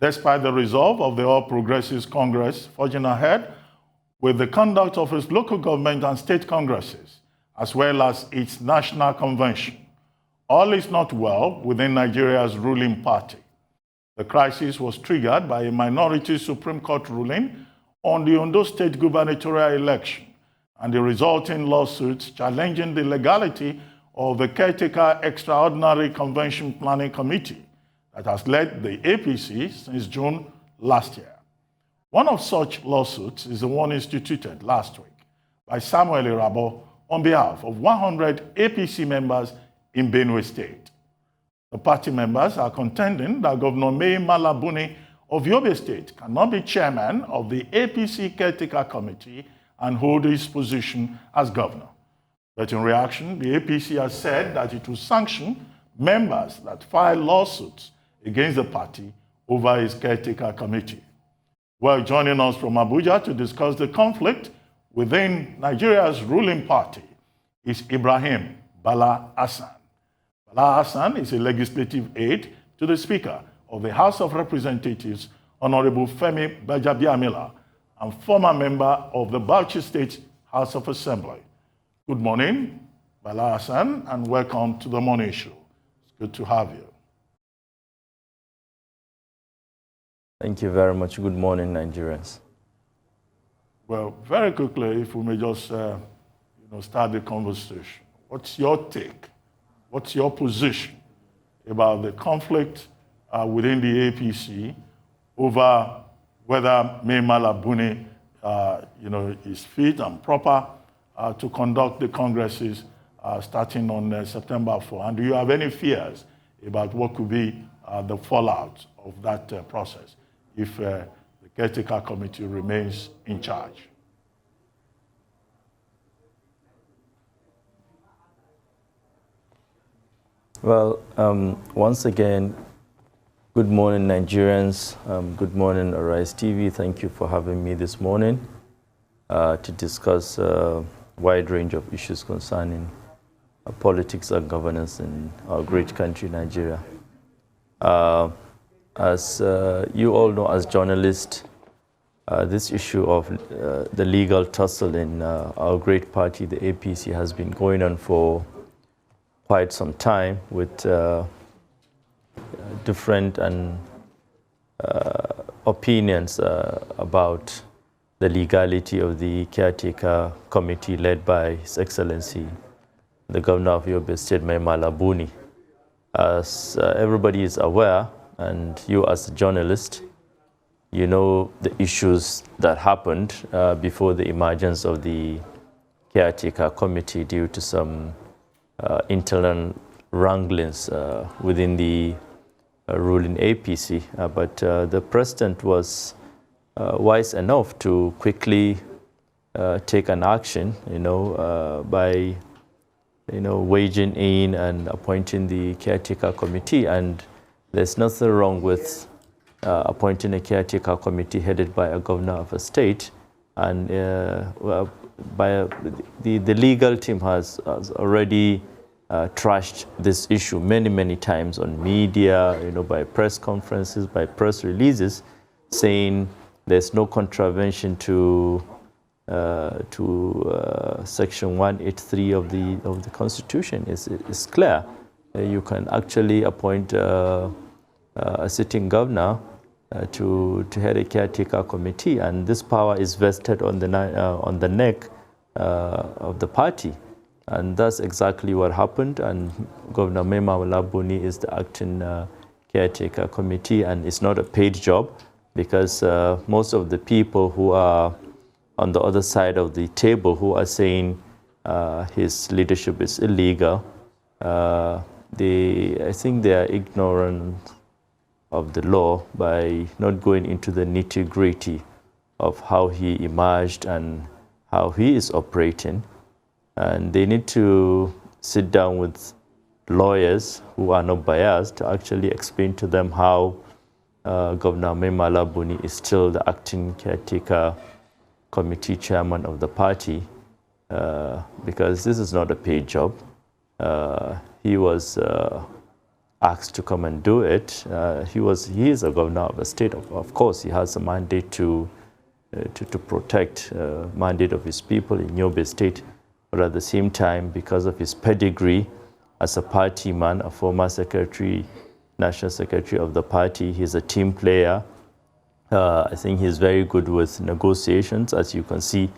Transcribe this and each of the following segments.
Despite the resolve of the All Progressives Congress forging ahead with the conduct of its local government and state congresses, as well as its national convention, all is not well within Nigeria's ruling party. The crisis was triggered by a minority Supreme Court ruling on the Ondo State gubernatorial election and the resulting lawsuits challenging the legality of the Caretaker Extraordinary Convention Planning Committee that has led the APC since June last year. One of such lawsuits is the one instituted last week by Samuel Irabor on behalf of 100 APC members in Buni State. The party members are contending that Governor Buni of Yobe State cannot be chairman of the APC Caretaker Committee and hold his position as governor. But in reaction, the APC has said that it will sanction members that file lawsuits against the party over his Caretaker Committee. Well, joining us from Abuja to discuss the conflict within Nigeria's ruling party is Ibrahim Bala Hassan. Bala Hassan is a legislative aide to the Speaker of the House of Representatives, Honorable Femi Bajabiamila, and former member of the Bauchi State House of Assembly. Good morning, Bala Hassan, and welcome to the Morning Show. It's good to have you. Thank you very much. Good morning, Nigerians. Well, very quickly, if we may just start the conversation. What's your take? What's your position about the conflict within the APC over whether Buni is fit and proper to conduct the congresses starting on September 4? And do you have any fears about what could be the fallout of that process if the Caretaker Committee remains in charge? Well, once again, good morning, Nigerians. Good morning, Arise TV. Thank you for having me this morning to discuss a wide range of issues concerning politics and governance in our great country, Nigeria. As you all know, as journalists, this issue of the legal tussle in our great party, the APC, has been going on for quite some time with different opinions about the legality of the Caretaker Committee led by His Excellency, the Governor of Yobe State, Buni. As everybody is aware, and you as a journalist, you know the issues that happened before the emergence of the Caretaker Committee due to some internal wranglings within the ruling APC. But the president was wise enough to quickly take an action, by waging in and appointing the Caretaker Committee. And there's nothing wrong with appointing a Caretaker Committee headed by a governor of a state. And by the legal team has already trashed this issue many times on media, by press conferences, by press releases, saying there's no contravention to Section 183 of the Constitution. It's clear. You can actually appoint a sitting governor to head a Caretaker Committee, and this power is vested on the neck of the party. And that's exactly what happened. And Governor Buni is the acting Caretaker Committee, and it's not a paid job, because most of the people who are on the other side of the table who are saying his leadership is illegal, I think they are ignorant of the law by not going into the nitty-gritty of how he emerged and how he is operating. And they need to sit down with lawyers who are not biased to actually explain to them how Governor Buni is still the acting Caretaker Committee chairman of the party, because this is not a paid job. He was asked to come and do it. He is a governor of a state. Of course, he has a mandate to protect mandate of his people in Yobe State, but at the same time, because of his pedigree as a party man, a former secretary, national secretary of the party, he's a team player. I think he's very good with negotiations. As you can see,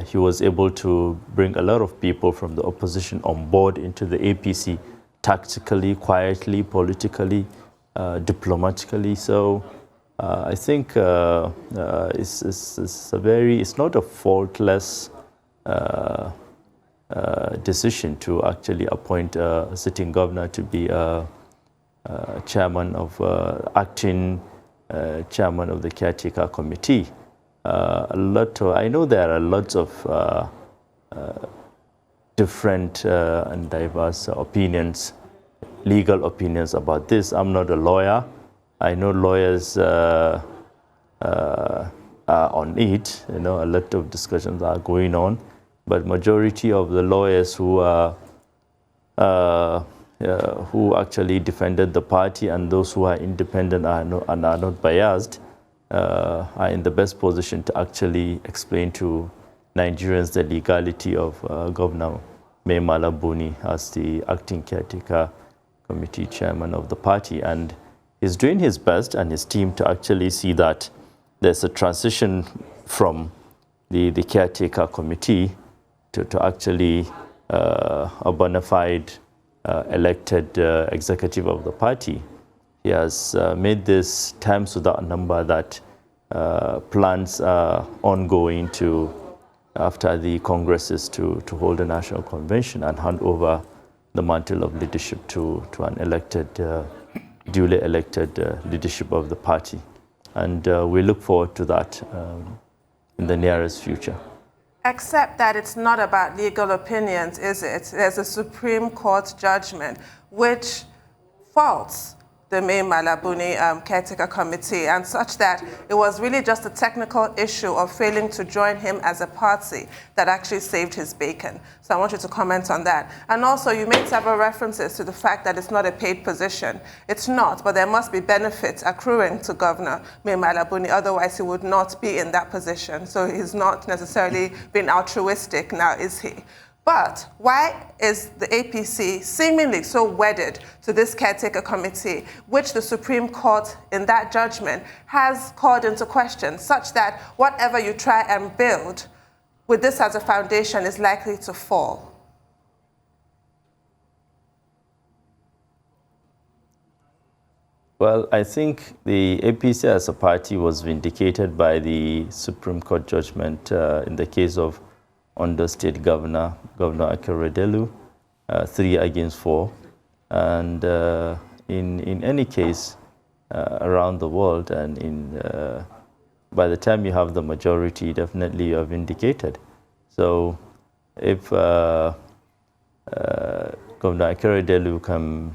he was able to bring a lot of people from the opposition on board into the APC, tactically, quietly, politically, diplomatically. So I think it's not a faultless decision to actually appoint a sitting governor to be chairman of acting chairman of the Caretaker Committee. I know there are lots of different and diverse opinions, legal opinions about this. I'm not a lawyer. I know lawyers are on it. You know, a lot of discussions are going on, but majority of the lawyers who actually defended the party and those who are independent and are not biased are in the best position to actually explain to Nigerians the legality of Governor Mala Buni as the acting caretaker committee chairman of the party. And he's doing his best, and his team, to actually see that there's a transition from the caretaker committee to actually a bona fide elected executive of the party. He has made this times without number that plans are ongoing to, after the congresses, to hold a national convention and hand over the mantle of leadership to an elected, duly elected leadership of the party. And we look forward to that in the nearest future. Except that it's not about legal opinions, is it? There's a Supreme Court judgment which faults the Mala Buni Caretaker Committee, and such that it was really just a technical issue of failing to join him as a party that actually saved his bacon. So I want you to comment on that. And also, you made several references to the fact that it's not a paid position. It's not, but there must be benefits accruing to Governor Mala Buni, otherwise he would not be in that position. So he's not necessarily being altruistic now, is he? But why is the APC seemingly so wedded to this caretaker committee, which the Supreme Court in that judgment has called into question, such that whatever you try and build with this as a foundation is likely to fall? Well, I think the APC as a party was vindicated by the Supreme Court judgment in the case of Ondo State Governor Akeredolu, 3 against 4. And in any case around the world, and by the time you have the majority, definitely you are vindicated. So if Governor Akeredolu can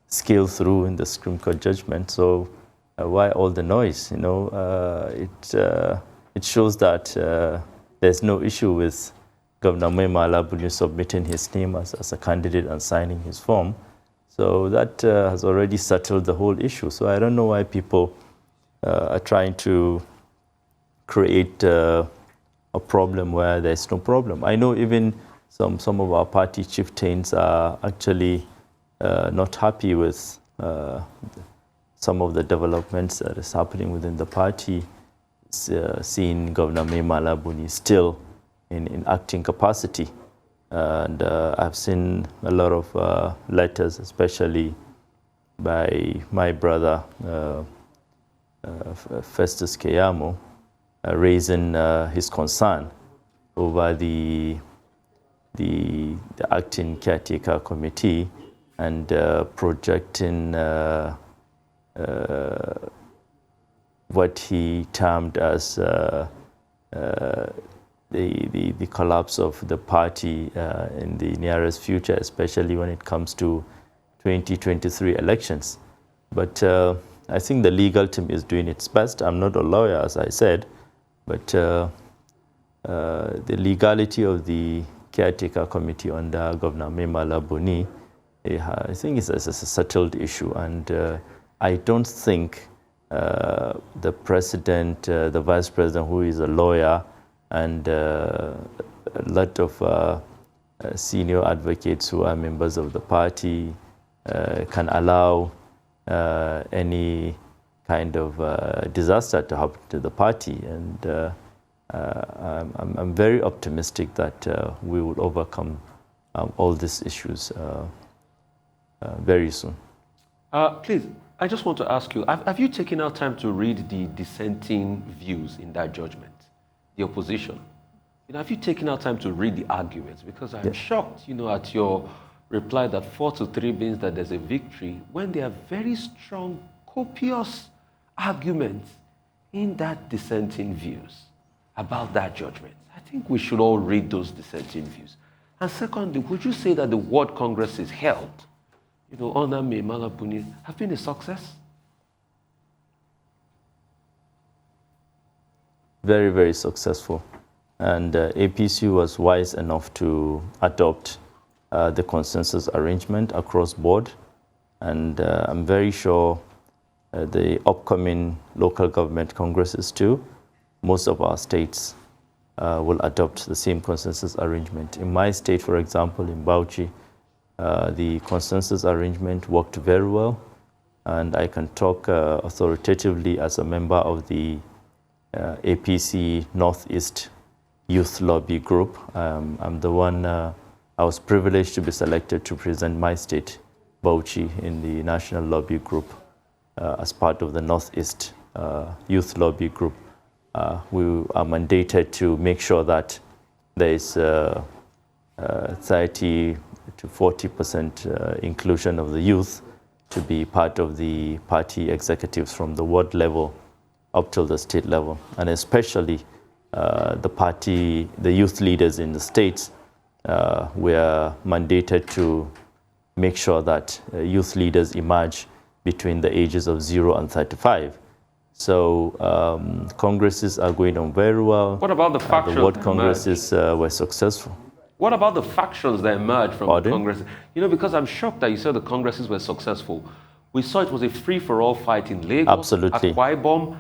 scale through in the Supreme Court judgment, so why all the noise? You know, it shows that there's no issue with Governor Mala Buni submitting his name as a candidate and signing his form. So that has already settled the whole issue. So I don't know why people are trying to create a problem where there's no problem. I know even some of our party chieftains are actually not happy with some of the developments that is happening within the party, seeing Governor Mala Buni still in acting capacity. And I've seen a lot of letters, especially by my brother, Festus Keyamo, raising his concern over the acting caretaker committee and projecting what he termed as the collapse of the party in the nearest future, especially when it comes to 2023 elections. But I think the legal team is doing its best. I'm not a lawyer, as I said, but the legality of the caretaker committee under Governor Mala Buni I think it's a settled issue, and I don't think the president, the vice president, who is a lawyer, and a lot of senior advocates who are members of the party can allow any kind of disaster to happen to the party. And I'm very optimistic that we will overcome all these issues very soon. Please, I just want to ask you, have you taken out time to read the dissenting views in that judgment, the opposition? Have you taken out time to read the arguments? Because I'm shocked, at your reply that 4-3 means that there's a victory, when there are very strong, copious arguments in that dissenting views about that judgment. I think we should all read those dissenting views. And secondly, would you say that the World Congress is held, under Mai Mala Buni, have been a success? Very, very successful. And APC was wise enough to adopt the consensus arrangement across board. And I'm very sure the upcoming local government congresses too, most of our states will adopt the same consensus arrangement. In my state, for example, in Bauchi, the consensus arrangement worked very well. And I can talk authoritatively as a member of the APC Northeast Youth Lobby Group. I'm the one, I was privileged to be selected to present my state, Bauchi, in the National Lobby Group as part of the Northeast Youth Lobby Group. We are mandated to make sure that there is 30 to 40% inclusion of the youth to be part of the party executives from the ward level up till the state level, and especially the youth leaders in the states. We are mandated to make sure that youth leaders emerge between the ages of 0 and 35. So congresses are going on very well. What about the factions? The ward congresses were successful. What about the factions that emerged from Pardon? the Congress? Because I'm shocked that you said the congresses were successful. We saw it was a free-for-all fight in Lagos, Absolutely. Akwa Ibom.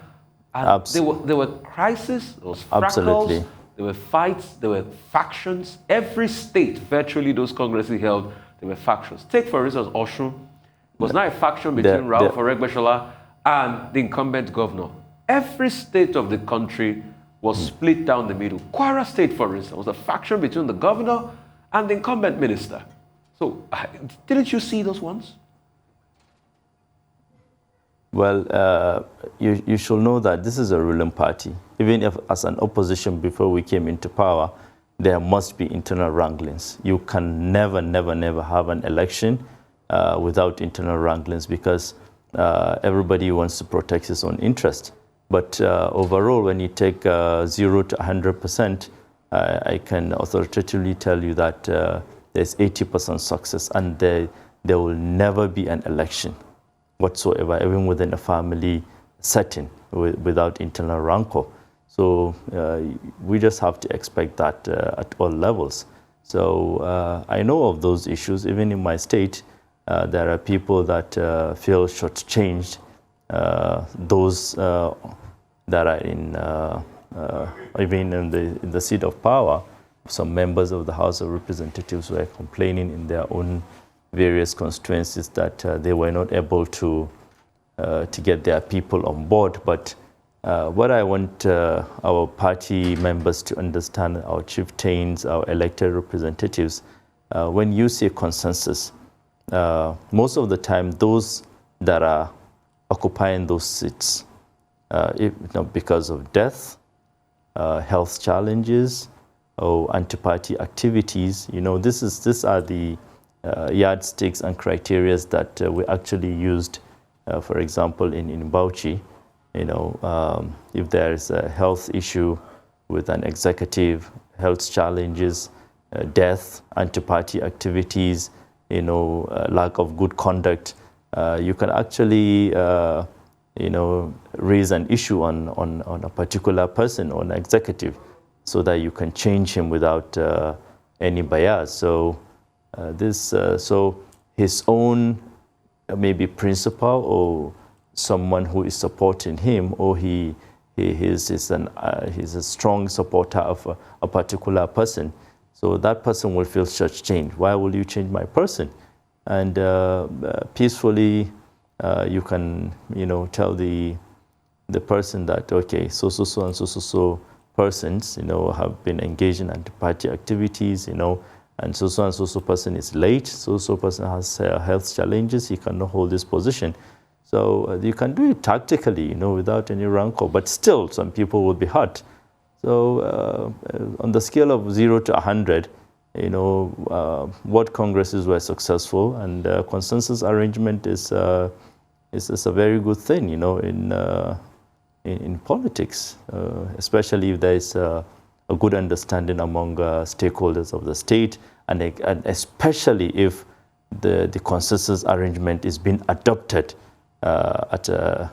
And there were crises, there was fractals, there were fights, there were factions. Every state, virtually those congresses held, there were factions. Take, for instance, Osun. It was not a faction between Rauf Aregbesola and the incumbent governor. Every state of the country was split down the middle. Kwara State, for instance, was a faction between the governor and the incumbent minister. So, didn't you see those ones? Well, you should know that this is a ruling party. Even if as an opposition before we came into power, there must be internal wranglings. You can never, never, never have an election without internal wranglings because everybody wants to protect his own interest. But overall, when you take 0 to 100%, I can authoritatively tell you that there's 80% success, and there will never be an election whatsoever, even within a family setting, without internal rancor. So we just have to expect that at all levels. So I know of those issues. Even in my state, there are people that feel shortchanged. Those that are even in the seat of power, some members of the House of Representatives were complaining in their own various constituencies that they were not able to get their people on board. But what I want our party members to understand, our chieftains, our elected representatives, when you say consensus, most of the time those that are occupying those seats, because of death, health challenges, or anti-party activities, these are the yardsticks and criteria that we actually used, for example, in Bauchi. If there is a health issue with an executive, health challenges, death, anti-party activities, lack of good conduct, you can actually raise an issue on a particular person or an executive so that you can change him without any bias. So so his own maybe principal or someone who is supporting him, or he's a strong supporter of a particular person. So that person will feel such change. Why will you change my person? And peacefully, you can, tell the person that, okay, so and so persons, have been engaged in anti-party activities, and so person is late, so person has health challenges, he cannot hold this position. So you can do it tactically, without any rancor, but still some people will be hurt. So on the scale of 0 to 100, what congresses were successful, and consensus arrangement is a very good thing, in politics, especially if there is a good understanding among stakeholders of the state, and especially if the consensus arrangement is being adopted at a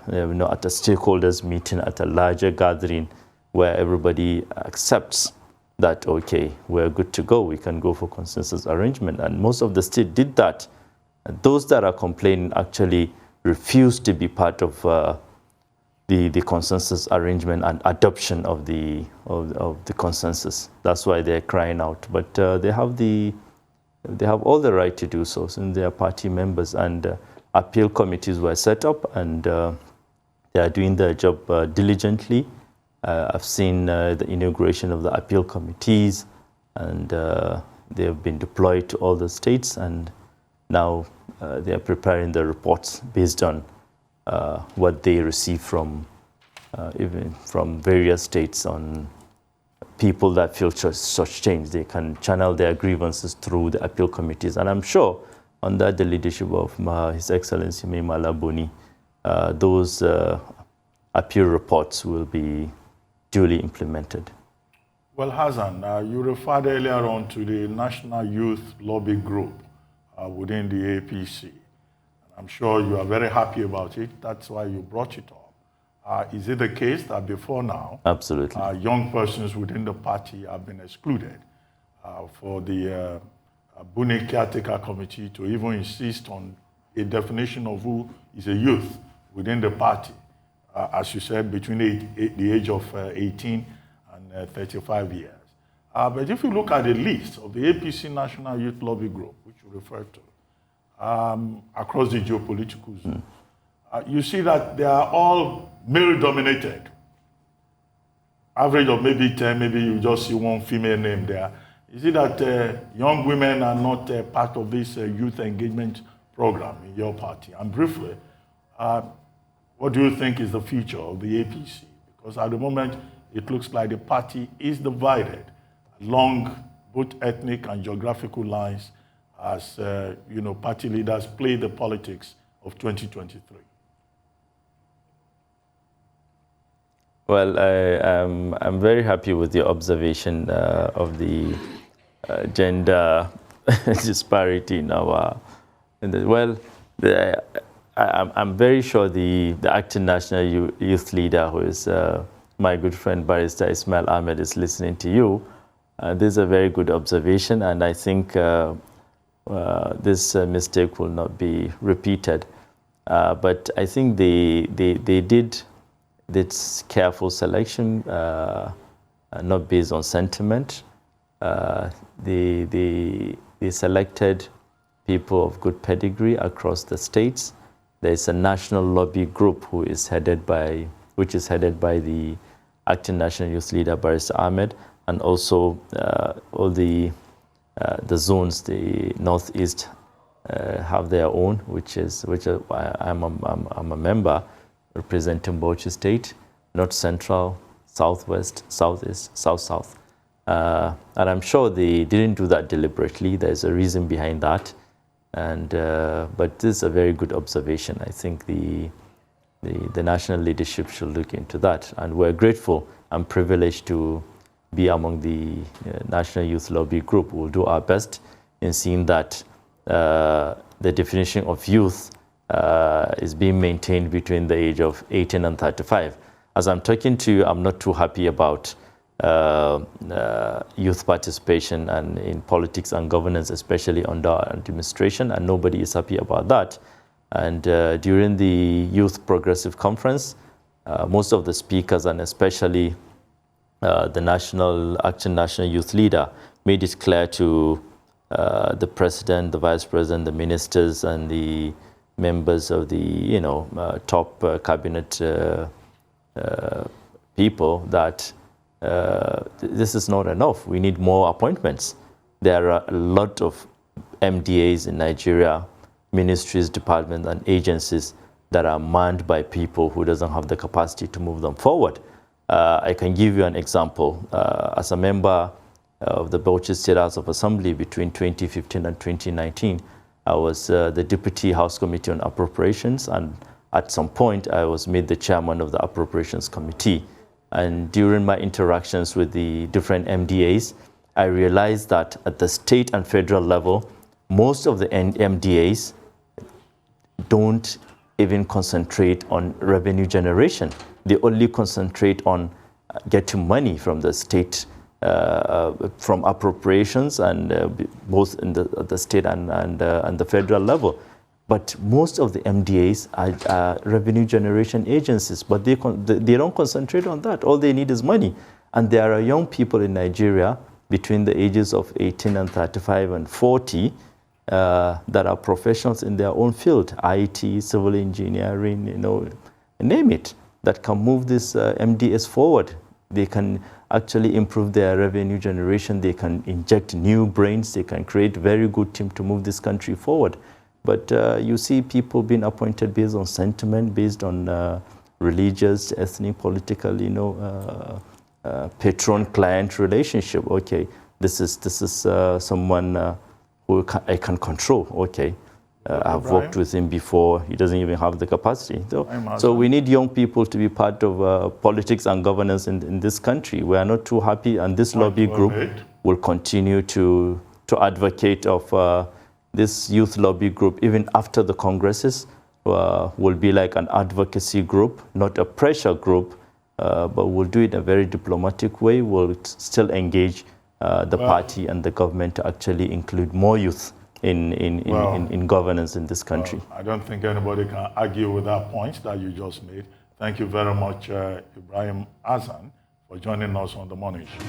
stakeholders meeting, at a larger gathering, where everybody accepts that, okay, we're good to go, we can go for consensus arrangement. And most of the state did that. And those that are complaining actually refused to be part of the consensus arrangement and adoption of the consensus. That's why they're crying out. But they have all the right to do so, since they are party members, and appeal committees were set up, and they are doing their job diligently. I've seen the inauguration of the appeal committees, and they have been deployed to all the states, and now they are preparing the reports based on what they receive from even from various states on people that feel such change. They can channel their grievances through the appeal committees, and I'm sure under the leadership of His Excellency Bala Buni, those appeal reports will be duly implemented. Well, Hassan, you referred earlier on to the National Youth Lobby Group within the APC. I'm sure you are very happy about it. That's why you brought it up. Is it the case that before now, absolutely, young persons within the party have been excluded for the Buni Caretaker Committee to even insist on a definition of who is a youth within the party? As you said, between the age of 18 and 35 years. But if you look at the list of the APC National Youth Lobby Group, which you referred to, across the geopolitical zone, you see that they are all male-dominated. Average of maybe 10, maybe you just see one female name there. You see that young women are not part of this youth engagement program in your party. And briefly, what do you think is the future of the APC? Because at the moment, it looks like the party is divided along both ethnic and geographical lines as party leaders play the politics of 2023. Well, I'm very happy with your observation of the gender disparity in our. I'm very sure the acting national youth leader, who is my good friend Barrister Ismail Ahmed, is listening to you. This is a very good observation, and I think this mistake will not be repeated. But I think they did this careful selection, not based on sentiment. They selected people of good pedigree across the states. There is a national lobby group which is headed by the acting national youth leader Barrister Ahmed, and also all the zones, the northeast, have their own, which I'm a member representing Bauchi State, North Central, Southwest, Southeast, South. And I'm sure they didn't do that deliberately. There's a reason behind that. And but this is a very good observation. I think the national leadership should look into that. And we're grateful and privileged to be among the National Youth Lobby Group. We'll do our best in seeing that the definition of youth is being maintained between the age of 18 and 35. As I'm talking to you, I'm not too happy about youth participation and in politics and governance, especially under our administration, and nobody is happy about that. And during the Youth Progressive Conference, most of the speakers, and especially the National Youth Leader, made it clear to the President, the Vice President, the ministers, and the members of the top cabinet people that this is not enough. We need more appointments. There are a lot of MDAs in Nigeria, ministries, departments, and agencies that are manned by people who doesn't have the capacity to move them forward. I can give you an example. As a member of the Bauchi State House of Assembly between 2015 and 2019, I was the Deputy House Committee on Appropriations, and at some point I was made the chairman of the Appropriations Committee. And during my interactions with the different MDAs, I realized that at the state and federal level, most of the MDAs don't even concentrate on revenue generation. They only concentrate on getting money from the state, from appropriations, and both in the state and the federal level. But most of the MDAs are revenue generation agencies, but they don't concentrate on that. All they need is money. And there are young people in Nigeria between the ages of 18 and 35 and 40 that are professionals in their own field, IT, civil engineering, name it, that can move this MDS forward. They can actually improve their revenue generation. They can inject new brains. They can create a very good team to move this country forward. But you see people being appointed based on sentiment, based on religious, ethnic, political, patron-client relationship. Okay, this is someone who I can control. Okay, I've worked with him before. He doesn't even have the capacity. So we need young people to be part of politics and governance in this country. We are not too happy, and this lobby group will continue to advocate of this youth lobby group, even after the congresses, will be like an advocacy group, not a pressure group, but we'll do it in a very diplomatic way. We'll still engage the party and the government to actually include more youth in governance in this country. I don't think anybody can argue with that point that you just made. Thank you very much, Ibrahim Hassan, for joining us on The Morning Show.